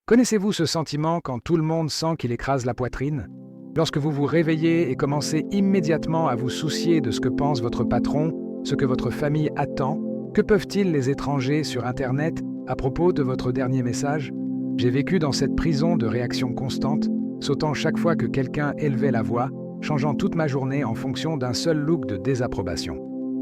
Connaissez-vous ce sentiment quand tout le monde sent qu'il écrase la poitrine? Lorsque vous vous réveillez et commencez immédiatement à vous soucier de ce que pense votre patron, ce que votre famille attend, que peuvent-ils les étrangers sur Internet à propos de votre dernier message? J'ai vécu dans cette prison de réactions constantes, sautant chaque fois que quelqu'un élevait la voix, changeant toute ma journée en fonction d'un seul look de désapprobation.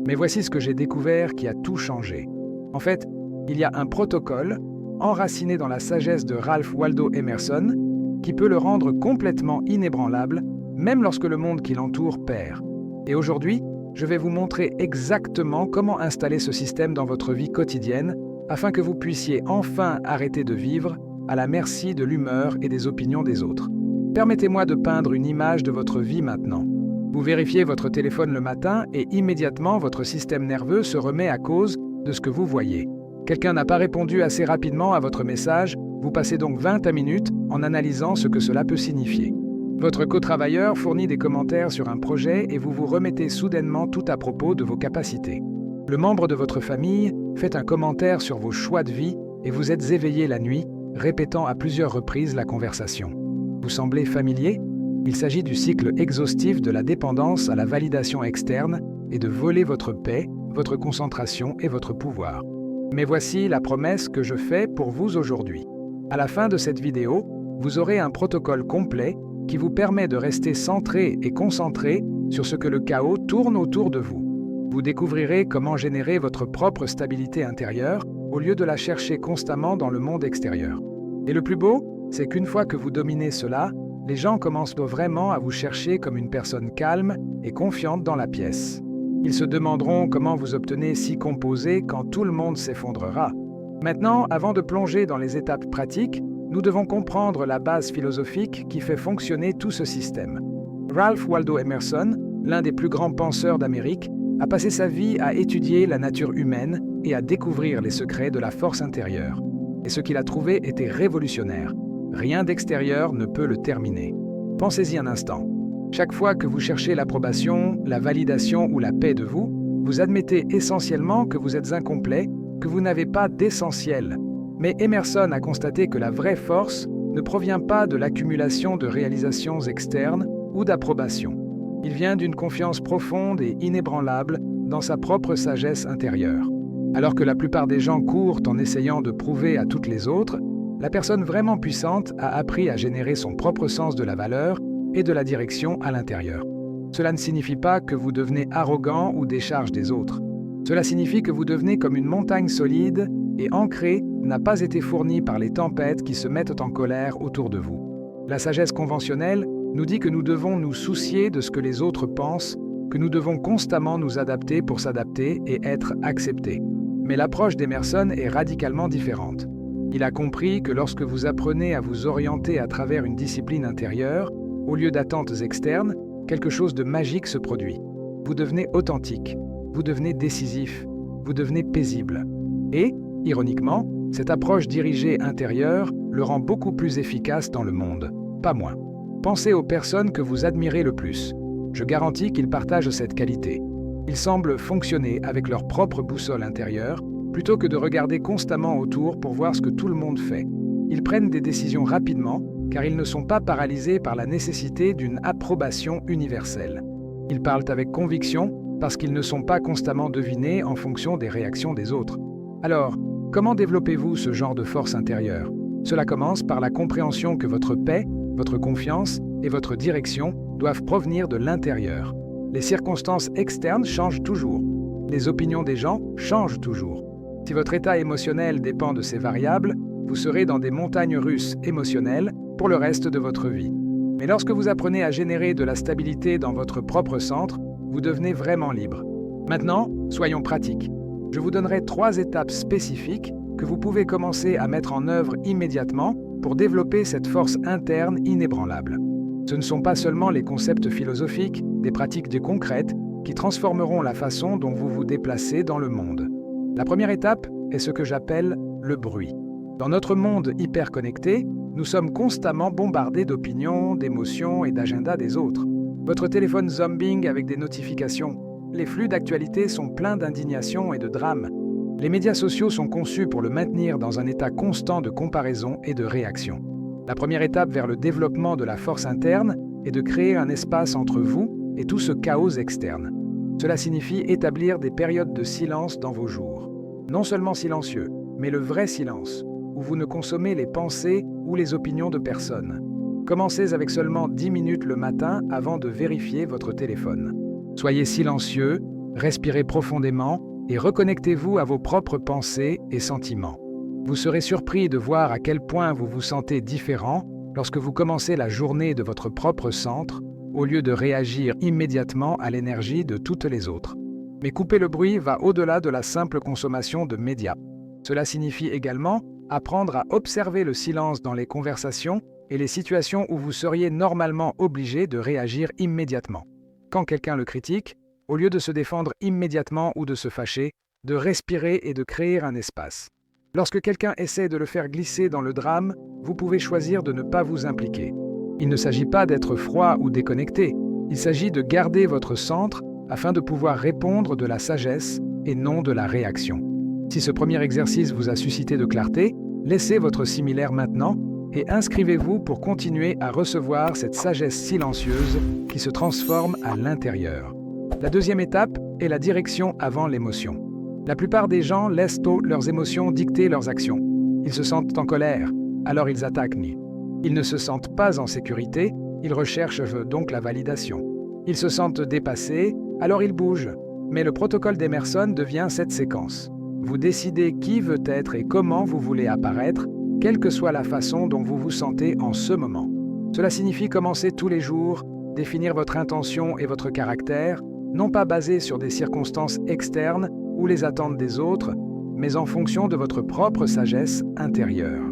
Mais voici ce que j'ai découvert qui a tout changé. En fait, il y a un protocole enraciné dans la sagesse de Ralph Waldo Emerson, qui peut le rendre complètement inébranlable, même lorsque le monde qui l'entoure perd. Et aujourd'hui, je vais vous montrer exactement comment installer ce système dans votre vie quotidienne, afin que vous puissiez enfin arrêter de vivre à la merci de l'humeur et des opinions des autres. Permettez-moi de peindre une image de votre vie maintenant. Vous vérifiez votre téléphone le matin et immédiatement votre système nerveux se remet à cause de ce que vous voyez. Quelqu'un n'a pas répondu assez rapidement à votre message, vous passez donc 20 minutes en analysant ce que cela peut signifier. Votre co-travailleur fournit des commentaires sur un projet et vous vous remettez soudainement tout à propos de vos capacités. Le membre de votre famille fait un commentaire sur vos choix de vie et vous êtes éveillé la nuit, répétant à plusieurs reprises la conversation. Vous semblez familier? Il s'agit du cycle exhaustif de la dépendance à la validation externe et de voler votre paix, votre concentration et votre pouvoir. Mais voici la promesse que je fais pour vous aujourd'hui. À la fin de cette vidéo, vous aurez un protocole complet qui vous permet de rester centré et concentré sur ce que le chaos tourne autour de vous. Vous découvrirez comment générer votre propre stabilité intérieure au lieu de la chercher constamment dans le monde extérieur. Et le plus beau, c'est qu'une fois que vous dominez cela, les gens commencent vraiment à vous chercher comme une personne calme et confiante dans la pièce. Ils se demanderont comment vous obtenez si composé quand tout le monde s'effondrera. Maintenant, avant de plonger dans les étapes pratiques, nous devons comprendre la base philosophique qui fait fonctionner tout ce système. Ralph Waldo Emerson, l'un des plus grands penseurs d'Amérique, a passé sa vie à étudier la nature humaine et à découvrir les secrets de la force intérieure. Et ce qu'il a trouvé était révolutionnaire. Rien d'extérieur ne peut le terminer. Pensez-y un instant. Chaque fois que vous cherchez l'approbation, la validation ou la paix de vous, vous admettez essentiellement que vous êtes incomplet, que vous n'avez pas d'essentiel. Mais Emerson a constaté que la vraie force ne provient pas de l'accumulation de réalisations externes ou d'approbation. Il vient d'une confiance profonde et inébranlable dans sa propre sagesse intérieure. Alors que la plupart des gens courent en essayant de prouver à toutes les autres, la personne vraiment puissante a appris à générer son propre sens de la valeur et de la direction à l'intérieur. Cela ne signifie pas que vous devenez arrogant ou décharge des autres. Cela signifie que vous devenez comme une montagne solide et ancrée n'a pas été fournie par les tempêtes qui se mettent en colère autour de vous. La sagesse conventionnelle nous dit que nous devons nous soucier de ce que les autres pensent, que nous devons constamment nous adapter pour s'adapter et être acceptés. Mais l'approche d'Emerson est radicalement différente. Il a compris que lorsque vous apprenez à vous orienter à travers une discipline intérieure, au lieu d'attentes externes, quelque chose de magique se produit. Vous devenez authentique, vous devenez décisif, vous devenez paisible. Et, ironiquement, cette approche dirigée intérieure le rend beaucoup plus efficace dans le monde, pas moins. Pensez aux personnes que vous admirez le plus. Je garantis qu'ils partagent cette qualité. Ils semblent fonctionner avec leur propre boussole intérieure, plutôt que de regarder constamment autour pour voir ce que tout le monde fait. Ils prennent des décisions rapidement, car ils ne sont pas paralysés par la nécessité d'une approbation universelle. Ils parlent avec conviction parce qu'ils ne sont pas constamment devinés en fonction des réactions des autres. Alors, comment développez-vous ce genre de force intérieure? Cela commence par la compréhension que votre paix, votre confiance et votre direction doivent provenir de l'intérieur. Les circonstances externes changent toujours. Les opinions des gens changent toujours. Si votre état émotionnel dépend de ces variables, vous serez dans des montagnes russes émotionnelles pour le reste de votre vie. Mais lorsque vous apprenez à générer de la stabilité dans votre propre centre, vous devenez vraiment libre. Maintenant, soyons pratiques. Je vous donnerai 3 étapes spécifiques que vous pouvez commencer à mettre en œuvre immédiatement pour développer cette force interne inébranlable. Ce ne sont pas seulement les concepts philosophiques, des pratiques concrètes qui transformeront la façon dont vous vous déplacez dans le monde. La première étape est ce que j'appelle le bruit. Dans notre monde hyper connecté, nous sommes constamment bombardés d'opinions, d'émotions et d'agendas des autres. Votre téléphone zombing avec des notifications. Les flux d'actualité sont pleins d'indignation et de drame. Les médias sociaux sont conçus pour le maintenir dans un état constant de comparaison et de réaction. La première étape vers le développement de la force interne est de créer un espace entre vous et tout ce chaos externe. Cela signifie établir des périodes de silence dans vos jours. Non seulement silencieux, mais le vrai silence, où vous ne consommez les pensées ou les opinions de personne. Commencez avec seulement 10 minutes le matin avant de vérifier votre téléphone. Soyez silencieux, respirez profondément et reconnectez-vous à vos propres pensées et sentiments. Vous serez surpris de voir à quel point vous vous sentez différent lorsque vous commencez la journée de votre propre centre, au lieu de réagir immédiatement à l'énergie de toutes les autres. Mais couper le bruit va au-delà de la simple consommation de médias. Cela signifie également apprendre à observer le silence dans les conversations et les situations où vous seriez normalement obligé de réagir immédiatement. Quand quelqu'un le critique, au lieu de se défendre immédiatement ou de se fâcher, de respirer et de créer un espace. Lorsque quelqu'un essaie de le faire glisser dans le drame, vous pouvez choisir de ne pas vous impliquer. Il ne s'agit pas d'être froid ou déconnecté, il s'agit de garder votre centre afin de pouvoir répondre de la sagesse et non de la réaction. Si ce premier exercice vous a suscité de clarté, laissez votre similaire maintenant et inscrivez-vous pour continuer à recevoir cette sagesse silencieuse qui se transforme à l'intérieur. La deuxième étape est la direction avant l'émotion. La plupart des gens laissent leurs émotions dicter leurs actions. Ils se sentent en colère, alors ils attaquent. Ils ne se sentent pas en sécurité, ils recherchent donc la validation. Ils se sentent dépassés, alors ils bougent. Mais le protocole d'Emerson devient cette séquence. Vous décidez qui veut être et comment vous voulez apparaître, quelle que soit la façon dont vous vous sentez en ce moment. Cela signifie commencer tous les jours, définir votre intention et votre caractère, non pas basé sur des circonstances externes ou les attentes des autres, mais en fonction de votre propre sagesse intérieure.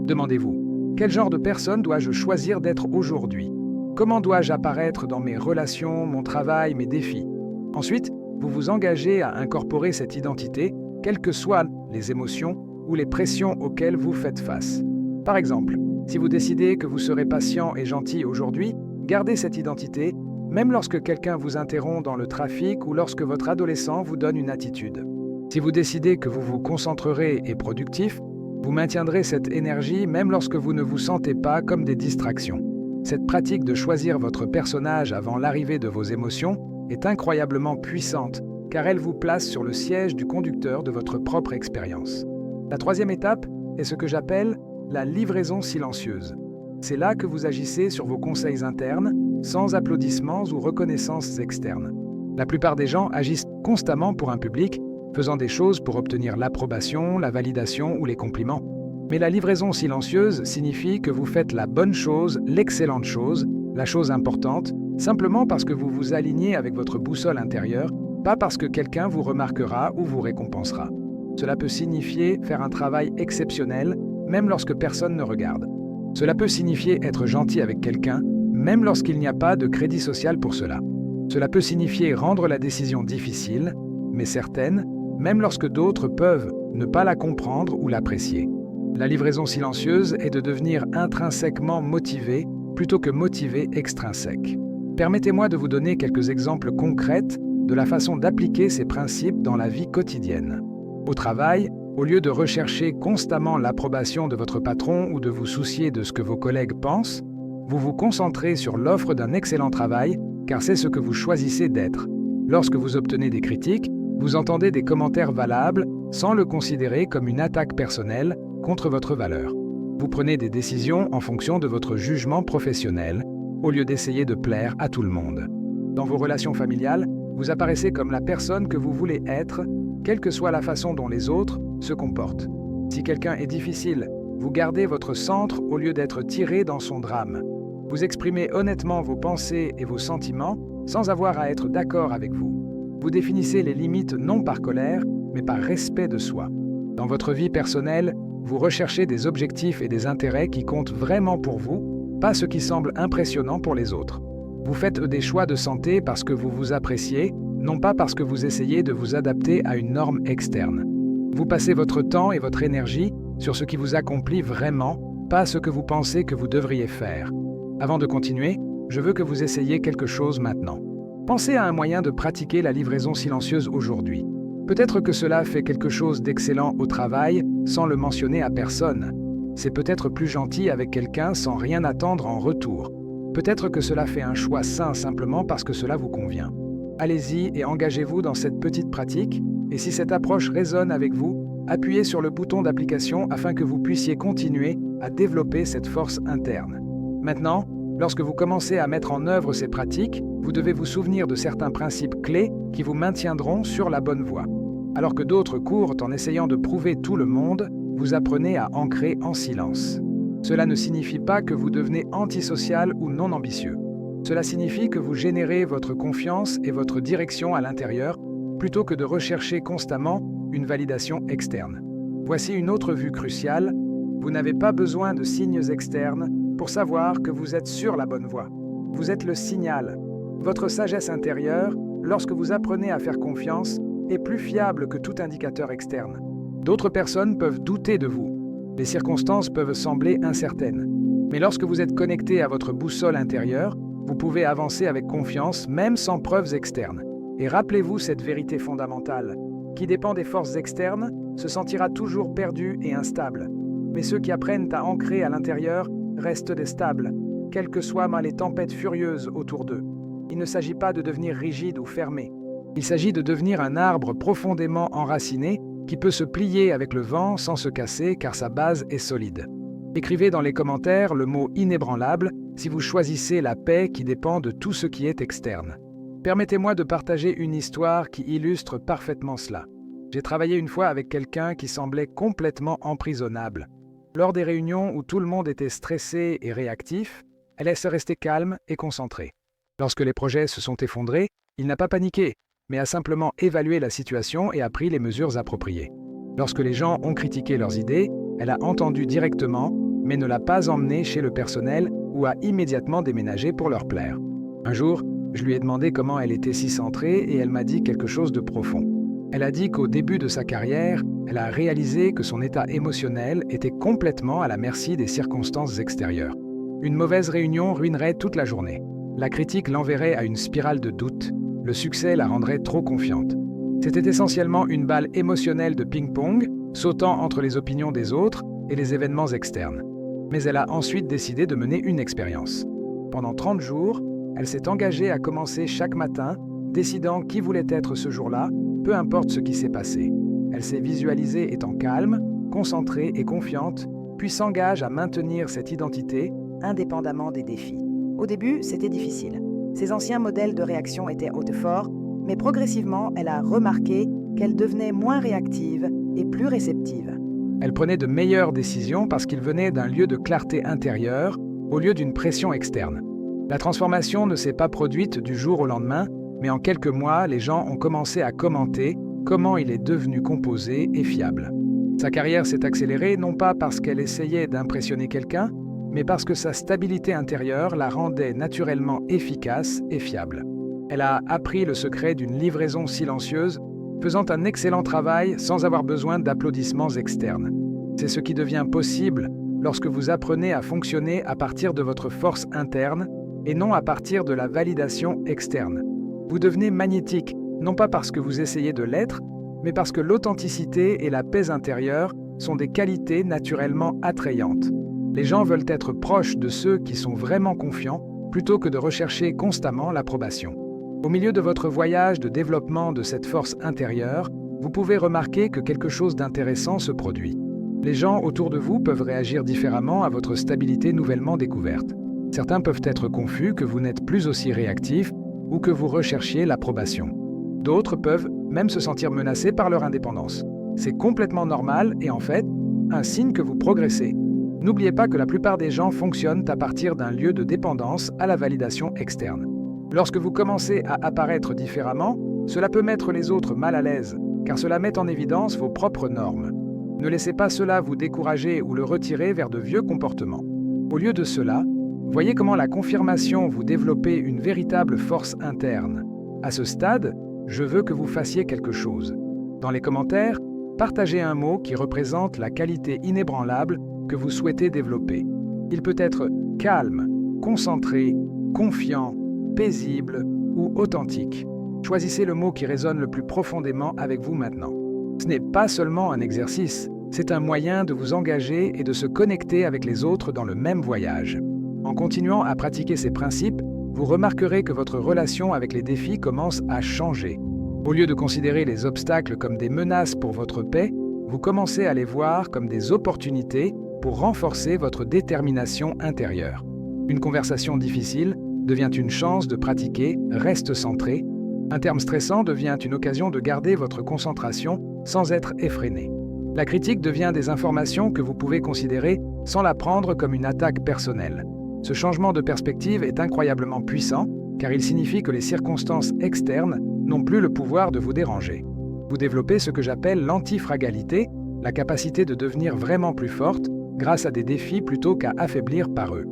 Demandez-vous, quel genre de personne dois-je choisir d'être aujourd'hui? Comment dois-je apparaître dans mes relations, mon travail, mes défis? Ensuite, vous vous engagez à incorporer cette identité, quelles que soient les émotions ou les pressions auxquelles vous faites face. Par exemple, si vous décidez que vous serez patient et gentil aujourd'hui, gardez cette identité, même lorsque quelqu'un vous interrompt dans le trafic ou lorsque votre adolescent vous donne une attitude. Si vous décidez que vous vous concentrerez et productif, vous maintiendrez cette énergie même lorsque vous ne vous sentez pas comme des distractions. Cette pratique de choisir votre personnage avant l'arrivée de vos émotions est incroyablement puissante, car elle vous place sur le siège du conducteur de votre propre expérience. La troisième étape est ce que j'appelle la livraison silencieuse. C'est là que vous agissez sur vos conseils internes, sans applaudissements ou reconnaissances externes. La plupart des gens agissent constamment pour un public, faisant des choses pour obtenir l'approbation, la validation ou les compliments. Mais la livraison silencieuse signifie que vous faites la bonne chose, l'excellente chose, la chose importante, simplement parce que vous vous alignez avec votre boussole intérieure, pas parce que quelqu'un vous remarquera ou vous récompensera. Cela peut signifier faire un travail exceptionnel, même lorsque personne ne regarde. Cela peut signifier être gentil avec quelqu'un, même lorsqu'il n'y a pas de crédit social pour cela. Cela peut signifier rendre la décision difficile, mais certaine, même lorsque d'autres peuvent ne pas la comprendre ou l'apprécier. La livraison silencieuse est de devenir intrinsèquement motivé plutôt que motivé extrinsèque. Permettez-moi de vous donner quelques exemples concrets de la façon d'appliquer ces principes dans la vie quotidienne. Au travail, au lieu de rechercher constamment l'approbation de votre patron ou de vous soucier de ce que vos collègues pensent, vous vous concentrez sur l'offre d'un excellent travail, car c'est ce que vous choisissez d'être. Lorsque vous obtenez des critiques, vous entendez des commentaires valables sans le considérer comme une attaque personnelle contre votre valeur. Vous prenez des décisions en fonction de votre jugement professionnel, au lieu d'essayer de plaire à tout le monde. Dans vos relations familiales, vous apparaissez comme la personne que vous voulez être, quelle que soit la façon dont les autres se comportent. Si quelqu'un est difficile, vous gardez votre centre au lieu d'être tiré dans son drame. Vous exprimez honnêtement vos pensées et vos sentiments sans avoir à être d'accord avec vous. Vous définissez les limites non par colère, mais par respect de soi. Dans votre vie personnelle, vous recherchez des objectifs et des intérêts qui comptent vraiment pour vous, pas ce qui semble impressionnant pour les autres. Vous faites des choix de santé parce que vous vous appréciez, non pas parce que vous essayez de vous adapter à une norme externe. Vous passez votre temps et votre énergie sur ce qui vous accomplit vraiment, pas ce que vous pensez que vous devriez faire. Avant de continuer, je veux que vous essayiez quelque chose maintenant. Pensez à un moyen de pratiquer la livraison silencieuse aujourd'hui. Peut-être que cela fait quelque chose d'excellent au travail sans le mentionner à personne. C'est peut-être plus gentil avec quelqu'un sans rien attendre en retour. Peut-être que cela fait un choix sain simplement parce que cela vous convient. Allez-y et engagez-vous dans cette petite pratique, et si cette approche résonne avec vous, appuyez sur le bouton d'application afin que vous puissiez continuer à développer cette force interne. Maintenant, lorsque vous commencez à mettre en œuvre ces pratiques, vous devez vous souvenir de certains principes clés qui vous maintiendront sur la bonne voie. Alors que d'autres courent en essayant de prouver tout le monde, vous apprenez à ancrer en silence. Cela ne signifie pas que vous devenez antisocial ou non ambitieux. Cela signifie que vous générez votre confiance et votre direction à l'intérieur, plutôt que de rechercher constamment une validation externe. Voici une autre vue cruciale. Vous n'avez pas besoin de signes externes pour savoir que vous êtes sur la bonne voie. Vous êtes le signal. Votre sagesse intérieure, lorsque vous apprenez à faire confiance, est plus fiable que tout indicateur externe. D'autres personnes peuvent douter de vous. Les circonstances peuvent sembler incertaines. Mais lorsque vous êtes connecté à votre boussole intérieure, vous pouvez avancer avec confiance, même sans preuves externes. Et rappelez-vous cette vérité fondamentale. Qui dépend des forces externes se sentira toujours perdu et instable. Mais ceux qui apprennent à ancrer à l'intérieur restent stables, quelles que soient les tempêtes furieuses autour d'eux. Il ne s'agit pas de devenir rigide ou fermé. Il s'agit de devenir un arbre profondément enraciné qui peut se plier avec le vent sans se casser car sa base est solide. Écrivez dans les commentaires le mot « inébranlable » si vous choisissez la paix qui dépend de tout ce qui est externe. Permettez-moi de partager une histoire qui illustre parfaitement cela. J'ai travaillé une fois avec quelqu'un qui semblait complètement emprisonnable. Lors des réunions où tout le monde était stressé et réactif, elle est restée calme et concentrée. Lorsque les projets se sont effondrés, il n'a pas paniqué, mais a simplement évalué la situation et a pris les mesures appropriées. Lorsque les gens ont critiqué leurs idées, elle a entendu directement, mais ne l'a pas emmené chez le personnel ou a immédiatement déménagé pour leur plaire. Un jour, je lui ai demandé comment elle était si centrée et elle m'a dit quelque chose de profond. Elle a dit qu'au début de sa carrière, elle a réalisé que son état émotionnel était complètement à la merci des circonstances extérieures. Une mauvaise réunion ruinerait toute la journée. La critique l'enverrait à une spirale de doute. Le succès la rendrait trop confiante. C'était essentiellement une balle émotionnelle de ping-pong, sautant entre les opinions des autres et les événements externes. Mais elle a ensuite décidé de mener une expérience. Pendant 30 jours, elle s'est engagée à commencer chaque matin, décidant qui voulait être ce jour-là, peu importe ce qui s'est passé. Elle s'est visualisée étant calme, concentrée et confiante, puis s'engage à maintenir cette identité indépendamment des défis. Au début, c'était difficile. Ses anciens modèles de réaction étaient haut-fort, mais progressivement, elle a remarqué qu'elle devenait moins réactive et plus réceptive. Elle prenait de meilleures décisions parce qu'il venait d'un lieu de clarté intérieure au lieu d'une pression externe. La transformation ne s'est pas produite du jour au lendemain, mais en quelques mois, les gens ont commencé à commenter comment il est devenu composé et fiable. Sa carrière s'est accélérée non pas parce qu'elle essayait d'impressionner quelqu'un, mais parce que sa stabilité intérieure la rendait naturellement efficace et fiable. Elle a appris le secret d'une livraison silencieuse, faisant un excellent travail sans avoir besoin d'applaudissements externes. C'est ce qui devient possible lorsque vous apprenez à fonctionner à partir de votre force interne et non à partir de la validation externe. Vous devenez magnétique, non pas parce que vous essayez de l'être, mais parce que l'authenticité et la paix intérieure sont des qualités naturellement attrayantes. Les gens veulent être proches de ceux qui sont vraiment confiants plutôt que de rechercher constamment l'approbation. Au milieu de votre voyage de développement de cette force intérieure, vous pouvez remarquer que quelque chose d'intéressant se produit. Les gens autour de vous peuvent réagir différemment à votre stabilité nouvellement découverte. Certains peuvent être confus que vous n'êtes plus aussi réactif ou que vous recherchiez l'approbation. D'autres peuvent même se sentir menacés par leur indépendance. C'est complètement normal et en fait, un signe que vous progressez. N'oubliez pas que la plupart des gens fonctionnent à partir d'un lieu de dépendance à la validation externe. Lorsque vous commencez à apparaître différemment, cela peut mettre les autres mal à l'aise, car cela met en évidence vos propres normes. Ne laissez pas cela vous décourager ou le retirer vers de vieux comportements. Au lieu de cela, voyez comment la confirmation vous développez une véritable force interne. À ce stade, je veux que vous fassiez quelque chose. Dans les commentaires, partagez un mot qui représente la qualité inébranlable que vous souhaitez développer. Il peut être calme, concentré, confiant, paisible ou authentique. Choisissez le mot qui résonne le plus profondément avec vous maintenant. Ce n'est pas seulement un exercice, c'est un moyen de vous engager et de se connecter avec les autres dans le même voyage. En continuant à pratiquer ces principes, vous remarquerez que votre relation avec les défis commence à changer. Au lieu de considérer les obstacles comme des menaces pour votre paix, vous commencez à les voir comme des opportunités pour renforcer votre détermination intérieure. Une conversation difficile devient une chance de pratiquer « reste centré ». Un terme stressant devient une occasion de garder votre concentration sans être effréné. La critique devient des informations que vous pouvez considérer sans la prendre comme une attaque personnelle. Ce changement de perspective est incroyablement puissant car il signifie que les circonstances externes n'ont plus le pouvoir de vous déranger. Vous développez ce que j'appelle l'antifragilité, la capacité de devenir vraiment plus forte grâce à des défis plutôt qu'à affaiblir par eux.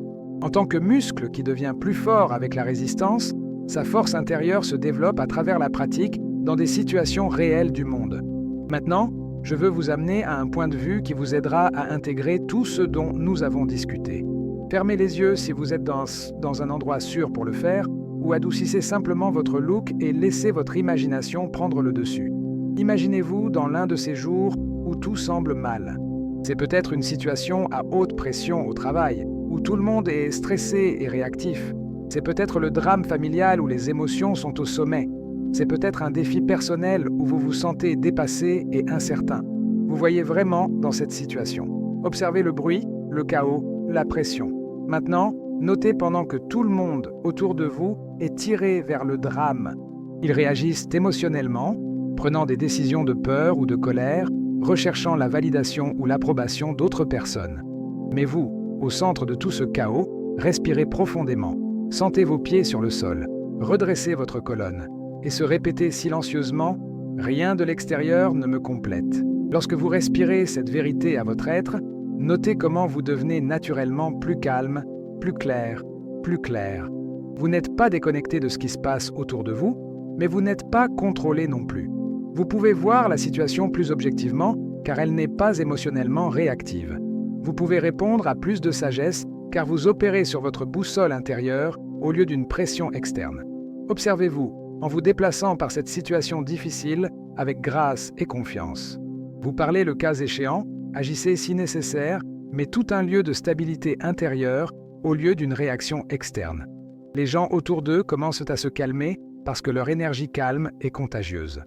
En tant que muscle qui devient plus fort avec la résistance, sa force intérieure se développe à travers la pratique dans des situations réelles du monde. Maintenant, je veux vous amener à un point de vue qui vous aidera à intégrer tout ce dont nous avons discuté. Fermez les yeux si vous êtes dans un endroit sûr pour le faire, ou adoucissez simplement votre look et laissez votre imagination prendre le dessus. Imaginez-vous dans l'un de ces jours où tout semble mal. C'est peut-être une situation à haute pression au travail, où tout le monde est stressé et réactif. C'est peut-être le drame familial où les émotions sont au sommet. C'est peut-être un défi personnel où vous vous sentez dépassé et incertain. Vous voyez vraiment dans cette situation. Observez le bruit, le chaos, la pression. Maintenant, notez pendant que tout le monde autour de vous est tiré vers le drame. Ils réagissent émotionnellement, prenant des décisions de peur ou de colère, recherchant la validation ou l'approbation d'autres personnes. Mais vous, au centre de tout ce chaos, respirez profondément, sentez vos pieds sur le sol, redressez votre colonne et se répétez silencieusement « Rien de l'extérieur ne me complète ». Lorsque vous respirez cette vérité à votre être, notez comment vous devenez naturellement plus calme, plus clair, plus clair. Vous n'êtes pas déconnecté de ce qui se passe autour de vous, mais vous n'êtes pas contrôlé non plus. Vous pouvez voir la situation plus objectivement car elle n'est pas émotionnellement réactive. Vous pouvez répondre à plus de sagesse car vous opérez sur votre boussole intérieure au lieu d'une pression externe. Observez-vous en vous déplaçant par cette situation difficile avec grâce et confiance. Vous parlez le cas échéant, agissez si nécessaire, mais tout un lieu de stabilité intérieure au lieu d'une réaction externe. Les gens autour d'eux commencent à se calmer parce que leur énergie calme est contagieuse.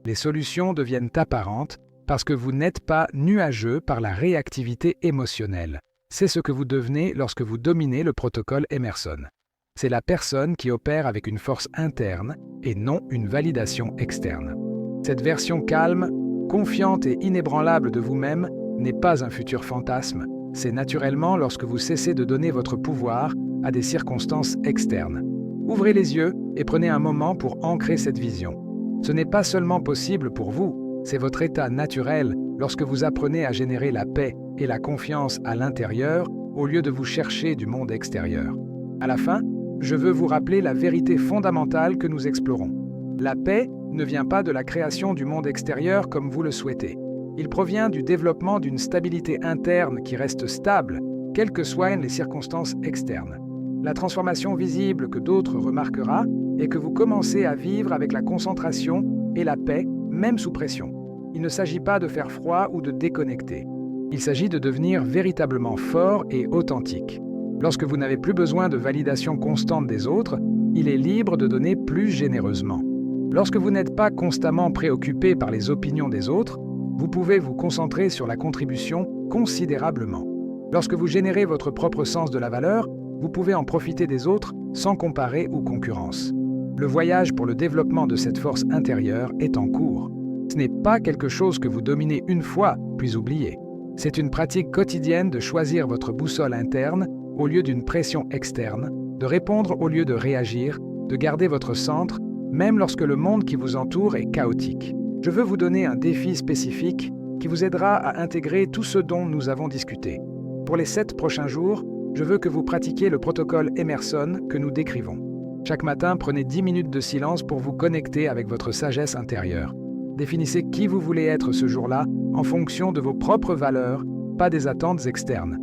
Les solutions deviennent apparentes parce que vous n'êtes pas nuageux par la réactivité émotionnelle. C'est ce que vous devenez lorsque vous dominez le protocole Emerson. C'est la personne qui opère avec une force interne et non une validation externe. Cette version calme, confiante et inébranlable de vous-même n'est pas un futur fantasme, c'est naturellement lorsque vous cessez de donner votre pouvoir à des circonstances externes. Ouvrez les yeux et prenez un moment pour ancrer cette vision. Ce n'est pas seulement possible pour vous, c'est votre état naturel lorsque vous apprenez à générer la paix et la confiance à l'intérieur au lieu de vous chercher du monde extérieur. À la fin, je veux vous rappeler la vérité fondamentale que nous explorons. La paix ne vient pas de la création du monde extérieur comme vous le souhaitez. Il provient du développement d'une stabilité interne qui reste stable, quelles que soient les circonstances externes. La transformation visible que d'autres remarquera est que vous commencez à vivre avec la concentration et la paix, même sous pression. Il ne s'agit pas de faire froid ou de déconnecter. Il s'agit de devenir véritablement fort et authentique. Lorsque vous n'avez plus besoin de validation constante des autres, il est libre de donner plus généreusement. Lorsque vous n'êtes pas constamment préoccupé par les opinions des autres, vous pouvez vous concentrer sur la contribution considérablement. Lorsque vous générez votre propre sens de la valeur, vous pouvez en profiter des autres sans comparer ou concurrence. Le voyage pour le développement de cette force intérieure est en cours. Ce n'est pas quelque chose que vous dominez une fois, puis oubliez. C'est une pratique quotidienne de choisir votre boussole interne au lieu d'une pression externe, de répondre au lieu de réagir, de garder votre centre, même lorsque le monde qui vous entoure est chaotique. Je veux vous donner un défi spécifique qui vous aidera à intégrer tout ce dont nous avons discuté. Pour les 7 prochains jours, je veux que vous pratiquiez le protocole Emerson que nous décrivons. Chaque matin, prenez 10 minutes de silence pour vous connecter avec votre sagesse intérieure. Définissez qui vous voulez être ce jour-là en fonction de vos propres valeurs, pas des attentes externes.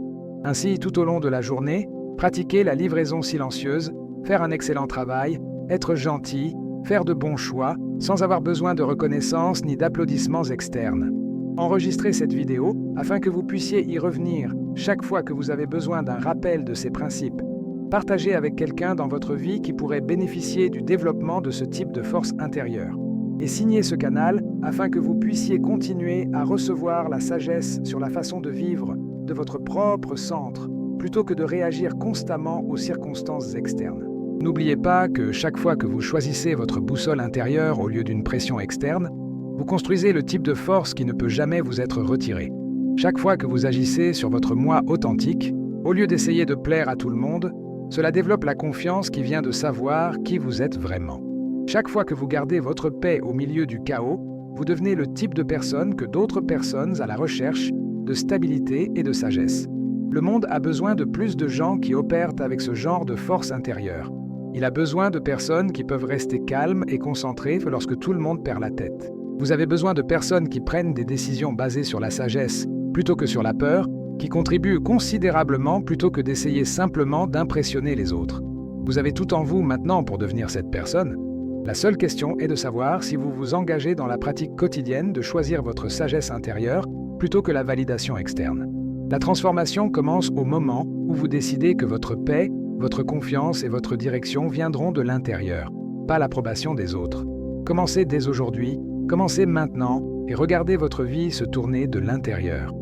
Ainsi, tout au long de la journée, pratiquez la livraison silencieuse, faire un excellent travail, être gentil, faire de bons choix, sans avoir besoin de reconnaissance ni d'applaudissements externes. Enregistrez cette vidéo afin que vous puissiez y revenir chaque fois que vous avez besoin d'un rappel de ces principes. Partagez avec quelqu'un dans votre vie qui pourrait bénéficier du développement de ce type de force intérieure. Et signez ce canal afin que vous puissiez continuer à recevoir la sagesse sur la façon de vivre de votre propre centre, plutôt que de réagir constamment aux circonstances externes. N'oubliez pas que chaque fois que vous choisissez votre boussole intérieure au lieu d'une pression externe, vous construisez le type de force qui ne peut jamais vous être retiré. Chaque fois que vous agissez sur votre moi authentique, au lieu d'essayer de plaire à tout le monde, cela développe la confiance qui vient de savoir qui vous êtes vraiment. Chaque fois que vous gardez votre paix au milieu du chaos, vous devenez le type de personne que d'autres personnes à la recherche de stabilité et de sagesse. Le monde a besoin de plus de gens qui opèrent avec ce genre de force intérieure. Il a besoin de personnes qui peuvent rester calmes et concentrées lorsque tout le monde perd la tête. Vous avez besoin de personnes qui prennent des décisions basées sur la sagesse plutôt que sur la peur, qui contribuent considérablement plutôt que d'essayer simplement d'impressionner les autres. Vous avez tout en vous maintenant pour devenir cette personne. La seule question est de savoir si vous vous engagez dans la pratique quotidienne de choisir votre sagesse intérieure plutôt que la validation externe. La transformation commence au moment où vous décidez que votre paix, votre confiance et votre direction viendront de l'intérieur, pas l'approbation des autres. Commencez dès aujourd'hui, commencez maintenant et regardez votre vie se tourner de l'intérieur.